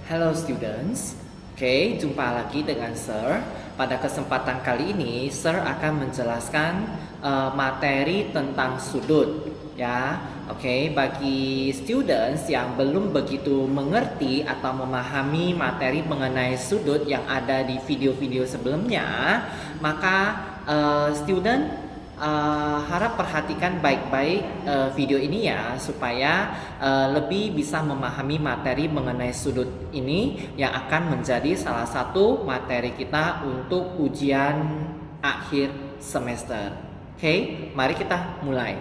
Hello students. Oke, jumpa lagi dengan Sir. Pada kesempatan kali ini, Sir akan menjelaskan materi tentang sudut, ya. Oke, bagi students yang belum begitu mengerti atau memahami materi mengenai sudut yang ada di video-video sebelumnya, maka student harap perhatikan baik-baik video ini ya, supaya lebih bisa memahami materi mengenai sudut ini yang akan menjadi salah satu materi kita untuk ujian akhir semester. Oke, mari kita mulai.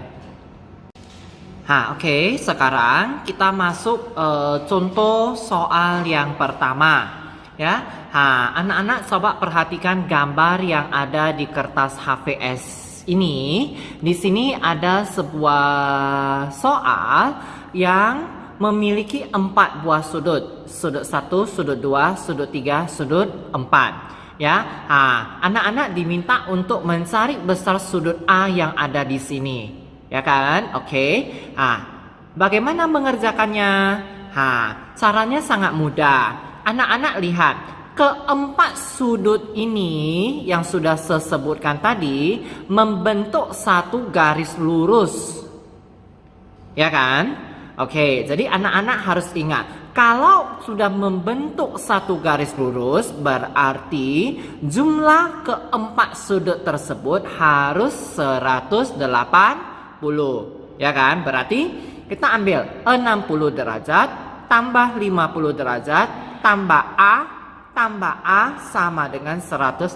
Oke, sekarang kita masuk contoh soal yang pertama. Ya, anak-anak coba perhatikan gambar yang ada di kertas HVS. Di sini ada sebuah soal yang memiliki 4 buah sudut. Sudut 1, sudut 2, sudut 3, sudut 4. Ya, anak-anak diminta untuk mencari besar sudut A yang ada di sini. Ya kan? Oke. Bagaimana mengerjakannya? Caranya sangat mudah. Anak-anak lihat. Keempat sudut ini yang sudah saya sebutkan tadi membentuk satu garis lurus. Ya kan? Oke, jadi anak-anak harus ingat, kalau sudah membentuk satu garis lurus berarti jumlah keempat sudut tersebut harus 180. Ya kan? Berarti kita ambil 60 derajat tambah 50 derajat tambah A sama dengan 180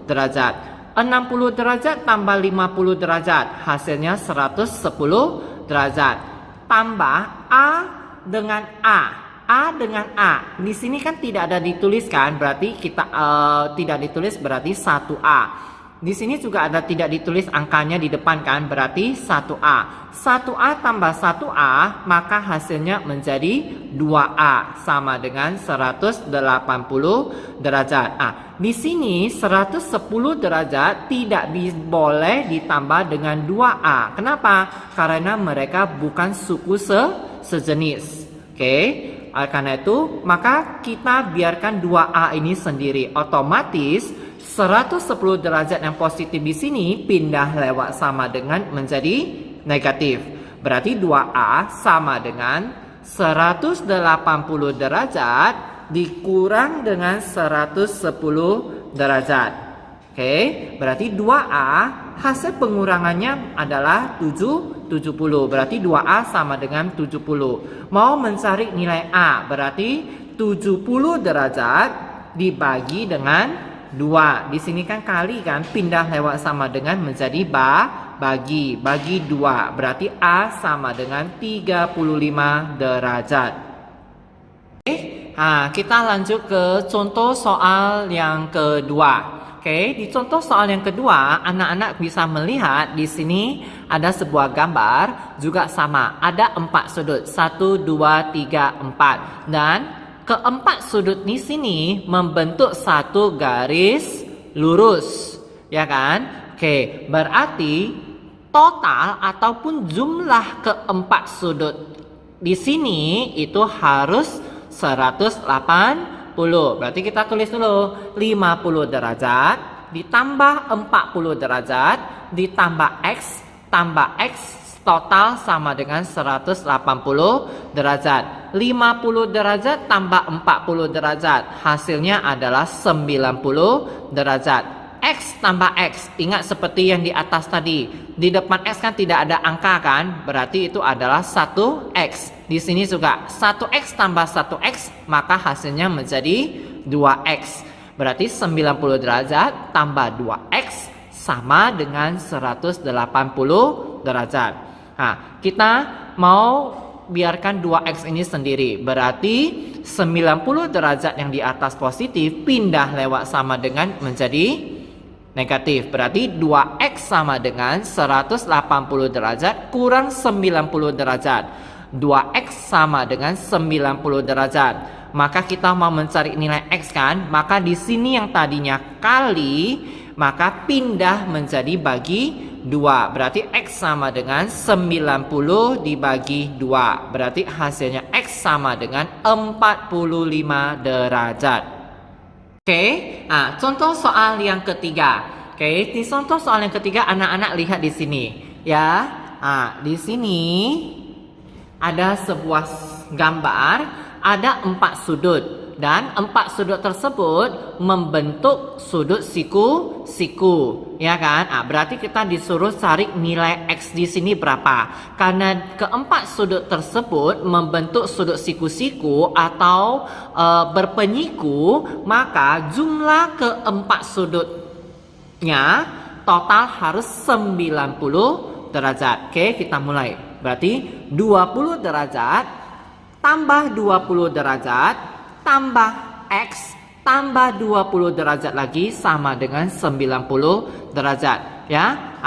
derajat. 60 derajat tambah 50 derajat, hasilnya 110 derajat. Tambah A dengan A. A dengan A. Di sini kan tidak ada dituliskan, berarti kita tidak ditulis berarti 1A. Di sini juga ada tidak ditulis angkanya di depan kan, berarti 1A. 1A tambah 1A, maka hasilnya menjadi 2A sama dengan 180 derajat. Di sini 110 derajat tidak boleh ditambah dengan 2A. Kenapa? Karena mereka bukan suku sejenis. Oke. Karena itu, maka kita biarkan 2A ini sendiri. Otomatis 110 derajat yang positif di sini pindah lewat sama dengan menjadi negatif. Berarti 2A sama dengan 180 derajat dikurang dengan 110 derajat. Oke, berarti 2A hasil pengurangannya adalah 70. Berarti 2A sama dengan 70. Mau mencari nilai A, berarti 70 derajat dibagi dengan 2. Di sini kan kali kan, pindah lewat sama dengan menjadi bagi 2. Berarti A sama dengan 35 derajat. Oke, kita lanjut ke contoh soal yang kedua. Oke, di contoh soal yang kedua, anak-anak bisa melihat di sini ada sebuah gambar juga sama, ada 4 sudut, 1, 2, 3, 4, dan keempat sudut di sini membentuk satu garis lurus, ya kan? Oke, berarti total ataupun jumlah keempat sudut di sini itu harus 180. Berarti kita tulis dulu 50 derajat ditambah 40 derajat ditambah X tambah X total sama dengan 180 derajat. 50 derajat tambah 40 derajat, hasilnya adalah 90 derajat. X tambah X, ingat seperti yang di atas tadi. Di depan X kan tidak ada angka kan, berarti itu adalah 1X. Di sini juga 1X tambah 1X, maka hasilnya menjadi 2X. Berarti 90 derajat tambah 2X sama dengan 180 derajat. Kita mau biarkan 2X ini sendiri. Berarti 90 derajat yang di atas positif pindah lewat sama dengan menjadi negatif. Berarti 2X sama dengan 180 derajat kurang 90 derajat. 2X sama dengan 90 derajat. Maka kita mau mencari nilai X kan? Maka di sini yang tadinya kali, maka pindah menjadi bagi 2. Berarti X sama dengan 90 dibagi 2. Berarti hasilnya X sama dengan 45 derajat. Oke, nah, contoh soal yang ketiga. Oke, di contoh soal yang ketiga anak-anak lihat di sini. Ya, nah, di sini ada sebuah gambar, ada 4 sudut. Dan 4 sudut tersebut membentuk sudut siku-siku, ya kan? Nah, berarti kita disuruh cari nilai X di sini berapa. Karena keempat sudut tersebut membentuk sudut siku-siku atau berpenyiku, maka jumlah keempat sudutnya total harus 90 derajat. Oke, kita mulai. Berarti 20 derajat tambah 20 derajat tambah X tambah 20 derajat lagi sama dengan 90 derajat, ya.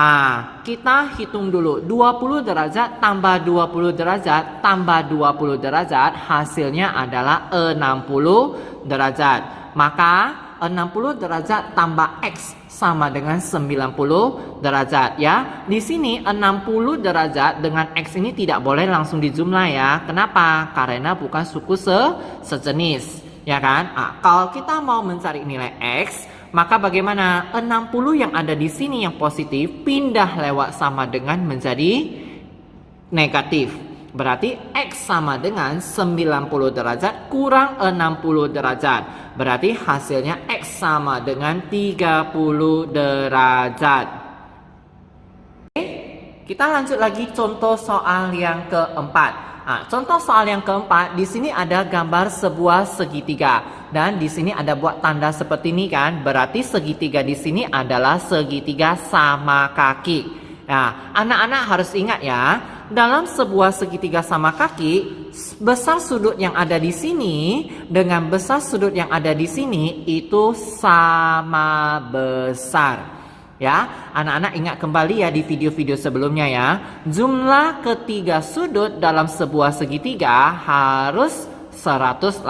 Kita hitung dulu. 20 derajat tambah 20 derajat tambah 20 derajat hasilnya adalah 60 derajat. Maka 60 derajat tambah X sama dengan 90 derajat, ya. Di sini 60 derajat dengan X ini tidak boleh langsung dijumlah, ya. Kenapa? Karena bukan suku sejenis, ya kan? Kalau kita mau mencari nilai X, maka bagaimana? 60 yang ada di sini yang positif pindah lewat sama dengan menjadi negatif. Berarti X sama dengan 90 derajat kurang 60 derajat. Berarti hasilnya X sama dengan 30 derajat. Oke, kita lanjut lagi contoh soal yang keempat. Contoh soal yang keempat, di sini ada gambar sebuah segitiga. Dan di sini ada buat tanda seperti ini kan. Berarti segitiga di sini adalah segitiga sama kaki. Nah, anak-anak harus ingat ya. Dalam sebuah segitiga sama kaki, besar sudut yang ada di sini dengan besar sudut yang ada di sini itu sama besar. Ya, anak-anak ingat kembali ya di video-video sebelumnya ya. Jumlah ketiga sudut dalam sebuah segitiga harus 180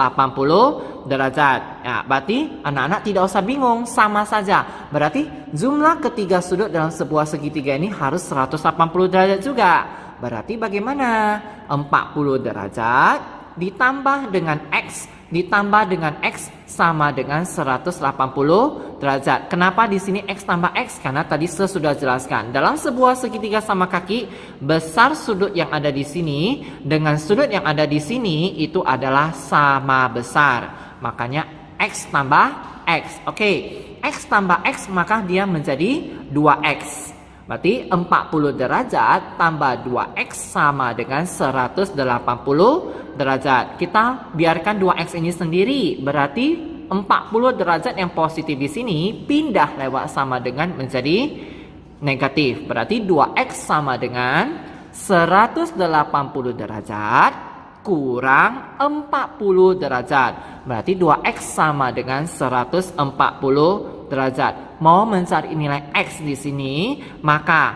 derajat. Ya, berarti anak-anak tidak usah bingung, sama saja. Berarti jumlah ketiga sudut dalam sebuah segitiga ini harus 180 derajat juga. Berarti bagaimana? 40 derajat ditambah dengan X ditambah dengan X sama dengan 180 derajat. Kenapa di sini X tambah X? Karena tadi saya sudah jelaskan. Dalam sebuah segitiga sama kaki, besar sudut yang ada di sini dengan sudut yang ada di sini itu adalah sama besar. Makanya X tambah X. Oke, X tambah X maka dia menjadi 2X. Berarti 40 derajat tambah 2X sama dengan 180 derajat. Kita biarkan 2X ini sendiri. Berarti 40 derajat yang positif di sini pindah lewat sama dengan menjadi negatif. Berarti 2X sama dengan 180 derajat kurang 40 derajat. Berarti 2X sama dengan 140 derajat. Mau mencari nilai X di sini, maka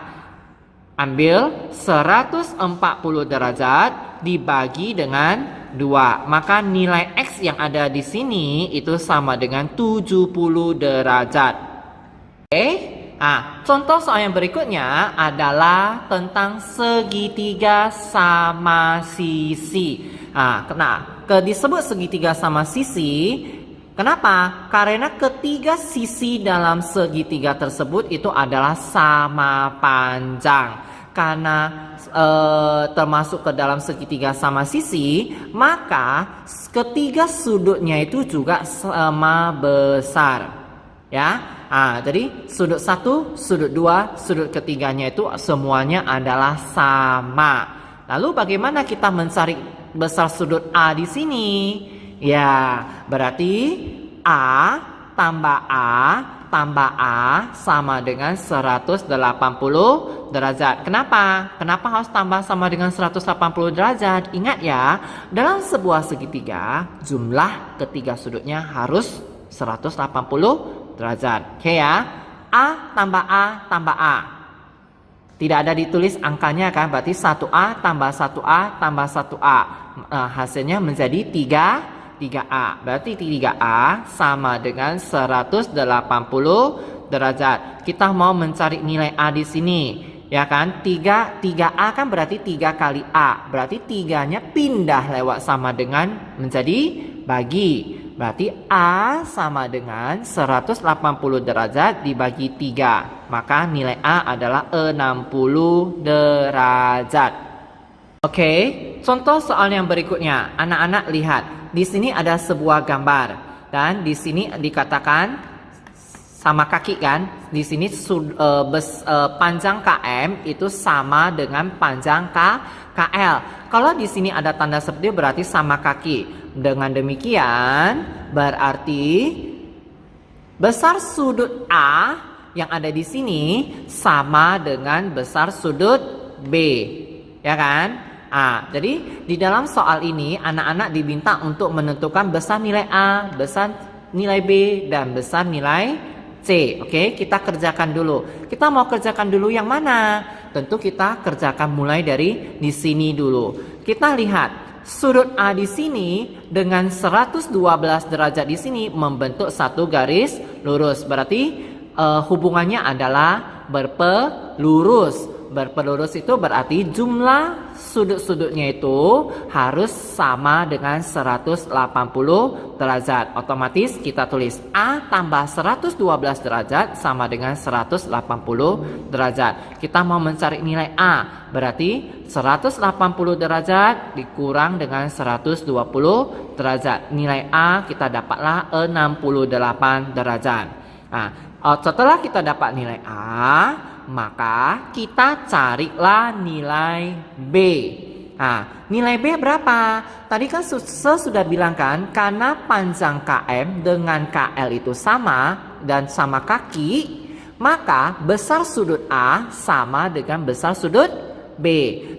ambil 140 derajat dibagi dengan 2. Maka nilai X yang ada di sini itu sama dengan 70 derajat. Oke. Contoh soal yang berikutnya adalah tentang segitiga sama sisi. Disebut segitiga sama sisi. Kenapa? Karena ketiga sisi dalam segitiga tersebut itu adalah sama panjang. Karena termasuk ke dalam segitiga sama sisi, maka ketiga sudutnya itu juga sama besar. Ya. Jadi sudut 1, sudut 2, sudut ketiganya itu semuanya adalah sama. Lalu bagaimana kita mencari besar sudut A di sini? Ya, berarti A tambah A sama dengan 180 derajat. Kenapa? Kenapa harus tambah sama dengan 180 derajat? Ingat ya, dalam sebuah segitiga, jumlah ketiga sudutnya harus 180 derajat. Oke ya, A tambah A. Tidak ada ditulis angkanya kan, berarti 1A tambah 1A tambah 1A. Hasilnya menjadi 3A. Berarti 3A sama dengan 180 derajat. Kita mau mencari nilai A di sini. Ya kan? 3A kan berarti 3 kali A. Berarti 3-nya pindah lewat sama dengan menjadi bagi. Berarti A sama dengan 180 derajat dibagi 3. Maka nilai A adalah 60 derajat. Oke, contoh soal yang berikutnya. Anak-anak lihat. Di sini ada sebuah gambar. Dan di sini dikatakan sama kaki kan. Di sini panjang KM itu sama dengan panjang KL. Kalau di sini ada tanda seperti itu berarti sama kaki. Dengan demikian berarti besar sudut A yang ada di sini sama dengan besar sudut B. Ya kan? Jadi di dalam soal ini anak-anak diminta untuk menentukan besar nilai A, besar nilai B, dan besar nilai C. Oke, kita kerjakan dulu. Kita mau kerjakan dulu yang mana? Tentu kita kerjakan mulai dari di sini dulu. Kita lihat sudut A di sini dengan 112 derajat di sini membentuk satu garis lurus. Berarti hubungannya adalah berpelurus. Berpelurus itu berarti jumlah sudut-sudutnya itu harus sama dengan 180 derajat. Otomatis kita tulis A tambah 112 derajat sama dengan 180 derajat. Kita mau mencari nilai A. Berarti 180 derajat dikurang dengan 120 derajat. Nilai A kita dapatlah 68 derajat. Setelah kita dapat nilai A, maka kita carilah nilai B. Nilai B berapa? Tadi kan sudah bilang kan, karena panjang KM dengan KL itu sama dan sama kaki, maka besar sudut A sama dengan besar sudut B.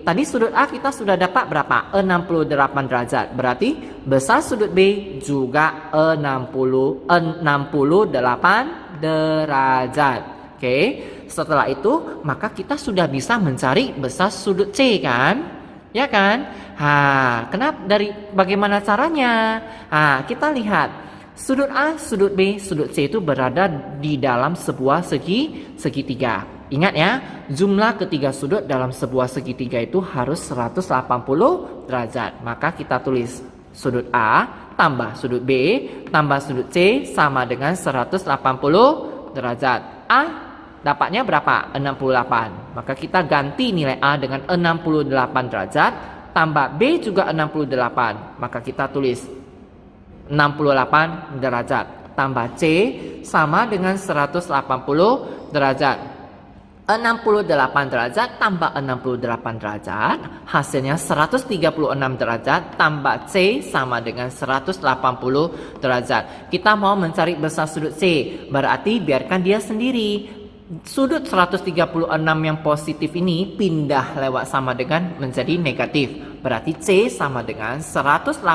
Tadi sudut A kita sudah dapat berapa? 68 derajat. Berarti besar sudut B juga 68 derajat. Oke, setelah itu maka kita sudah bisa mencari besar sudut C kan? Ya kan? Kenapa? Bagaimana caranya? Kita lihat sudut A, sudut B, sudut C itu berada di dalam sebuah segitiga. Ingat ya, jumlah ketiga sudut dalam sebuah segitiga itu harus 180 derajat. Maka kita tulis sudut A tambah sudut B tambah sudut C sama dengan 180 derajat. A dapatnya berapa? 68. Maka kita ganti nilai A dengan 68 derajat tambah B juga 68. Maka kita tulis 68 derajat tambah C sama dengan 180 derajat. 68 derajat tambah 68 derajat hasilnya 136 derajat tambah C sama dengan 180 derajat. Kita mau mencari besar sudut C, berarti biarkan dia sendiri. Sudut 136 yang positif ini pindah lewat sama dengan menjadi negatif. Berarti C sama dengan 180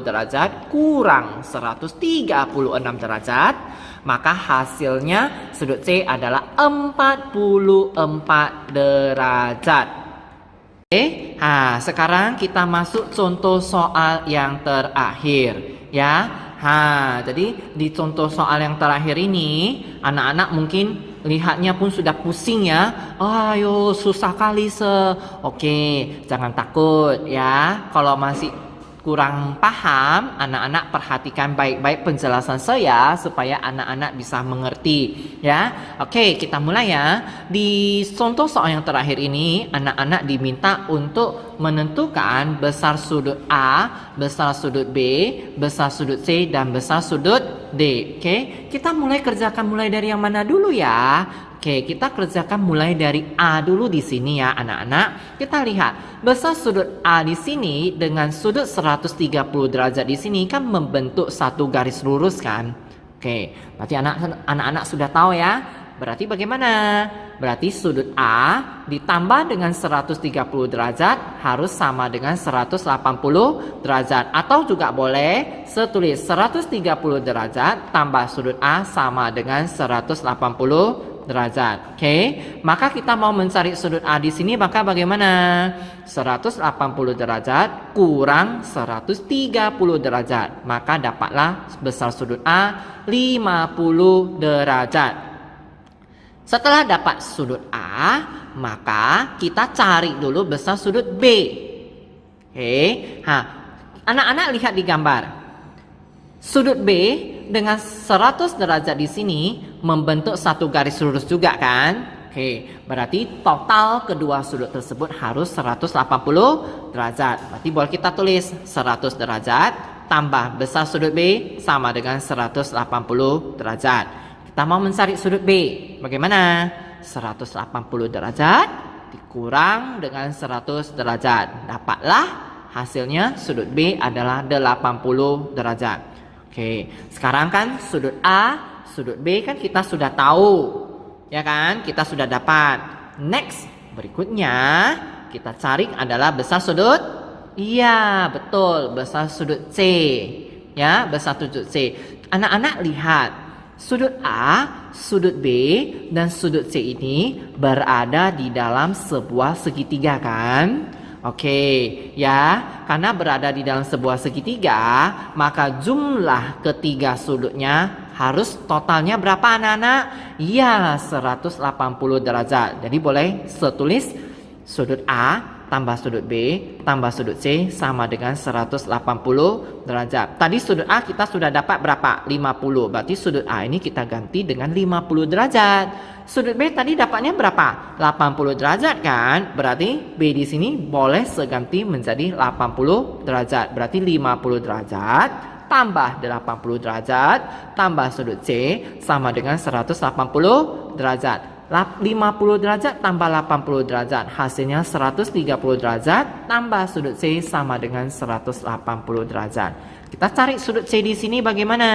derajat kurang 136 derajat. Maka hasilnya sudut C adalah 44 derajat. Oke, sekarang kita masuk contoh soal yang terakhir ya. Jadi di contoh soal yang terakhir ini anak-anak mungkin lihatnya pun sudah pusing ya. Ayo susah kali Oke, jangan takut ya. Kalau masih kurang paham, anak-anak perhatikan baik-baik penjelasan saya supaya anak-anak bisa mengerti ya. Oke, kita mulai ya. Di contoh soal yang terakhir ini, anak-anak diminta untuk menentukan besar sudut A, besar sudut B, besar sudut C, dan besar sudut D. Oke, kita kerjakan mulai dari yang mana dulu ya? Oke, kita kerjakan mulai dari A dulu di sini ya anak-anak. Kita lihat besar sudut A di sini dengan sudut 130 derajat di sini kan membentuk satu garis lurus kan. Oke, berarti anak-anak sudah tahu ya. Berarti bagaimana? Berarti sudut A ditambah dengan 130 derajat harus sama dengan 180 derajat. Atau juga boleh setulis 130 derajat tambah sudut A sama dengan 180 derajat. Oke, maka kita mau mencari sudut A di sini maka bagaimana? 180 derajat kurang 130 derajat. Maka dapatlah besar sudut A 50 derajat. Setelah dapat sudut A, maka kita cari dulu besar sudut B. Oke, anak-anak lihat di gambar. Sudut B dengan 100 derajat di sini membentuk satu garis lurus juga kan? Oke, berarti total kedua sudut tersebut harus 180 derajat. Berarti boleh kita tulis 100 derajat tambah besar sudut B sama dengan 180 derajat. Kita mau mencari sudut B. Bagaimana? 180 derajat dikurang dengan 100 derajat. Dapatlah hasilnya sudut B adalah 80 derajat. Oke, sekarang kan sudut A, sudut B kan kita sudah tahu. Ya kan? Kita sudah dapat. Next, berikutnya kita cari adalah besar sudut. Iya, betul, besar sudut C. Ya, besar sudut C. Anak-anak lihat, sudut A, sudut B, dan sudut C ini berada di dalam sebuah segitiga kan? Oke, ya, karena berada di dalam sebuah segitiga, maka jumlah ketiga sudutnya harus totalnya berapa anak-anak? Iya, 180 derajat. Jadi boleh setulis sudut A tambah sudut B tambah sudut C sama dengan 180 derajat. Tadi sudut A kita sudah dapat berapa? 50. Berarti sudut A ini kita ganti dengan 50 derajat. Sudut B tadi dapatnya berapa? 80 derajat kan? Berarti B di sini boleh seganti menjadi 80 derajat. Berarti 50 derajat tambah 80 derajat tambah sudut C sama dengan 180 derajat. 50 derajat tambah 80 derajat hasilnya 130 derajat tambah sudut C sama dengan 180 derajat. Kita cari sudut C di sini bagaimana?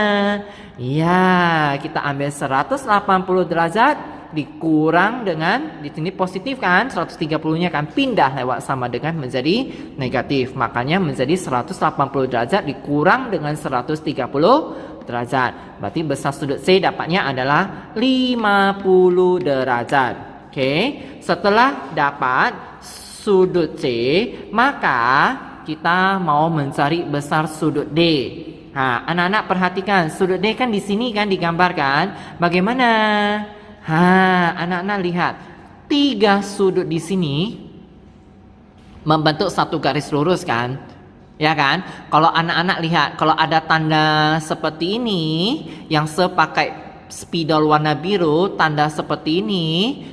Iya, kita ambil 180 derajat dikurang dengan di sini positif kan, 130-nya kan pindah lewat sama dengan menjadi negatif. Makanya menjadi 180 derajat dikurang dengan 130 derajat. Berarti besar sudut C dapatnya adalah 50 derajat. Oke, setelah dapat sudut C, maka kita mau mencari besar sudut D. Anak-anak perhatikan, sudut D kan di sini kan digambarkan. Bagaimana? Anak-anak lihat, 3 sudut di sini membentuk satu garis lurus kan? Ya kan? Kalau anak-anak lihat, kalau ada tanda seperti ini yang sepakai spidol warna biru, tanda seperti ini,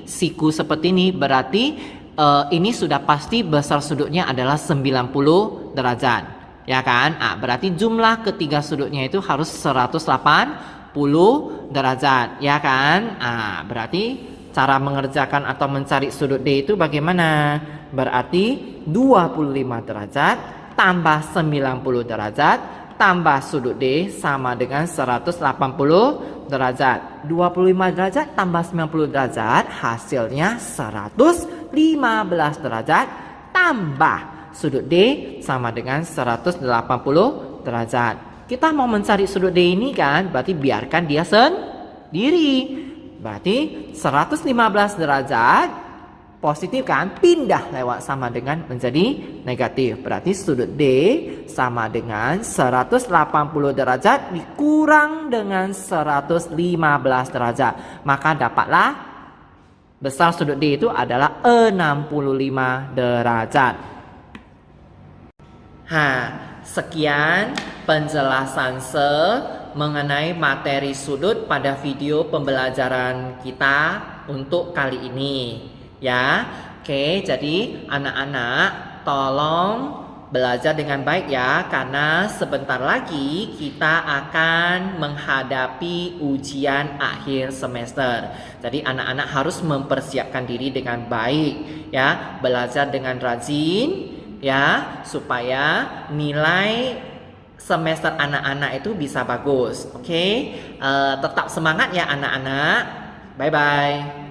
siku seperti ini, berarti ini sudah pasti besar sudutnya adalah 90 derajat. Ya kan? Berarti jumlah ketiga sudutnya itu harus 180 derajat, ya kan? Berarti cara mengerjakan atau mencari sudut D itu bagaimana? Berarti 25 derajat tambah 90 derajat tambah sudut D sama dengan 180 derajat. 25 derajat tambah 90 derajat hasilnya 115 derajat tambah sudut D sama dengan 180 derajat. Kita mau mencari sudut D ini kan, berarti biarkan dia sendiri. Berarti 115 derajat positif kan, pindah lewat sama dengan menjadi negatif. Berarti sudut D sama dengan 180 derajat dikurang dengan 115 derajat. Maka dapatlah besar sudut D itu adalah 65 derajat. Sekian penjelasan mengenai materi sudut pada video pembelajaran kita untuk kali ini. Ya, oke, jadi anak-anak tolong belajar dengan baik ya, karena sebentar lagi kita akan menghadapi ujian akhir semester. Jadi anak-anak harus mempersiapkan diri dengan baik ya, belajar dengan rajin ya, supaya nilai semester anak-anak itu bisa bagus. Oke, tetap semangat ya anak-anak. Bye-bye.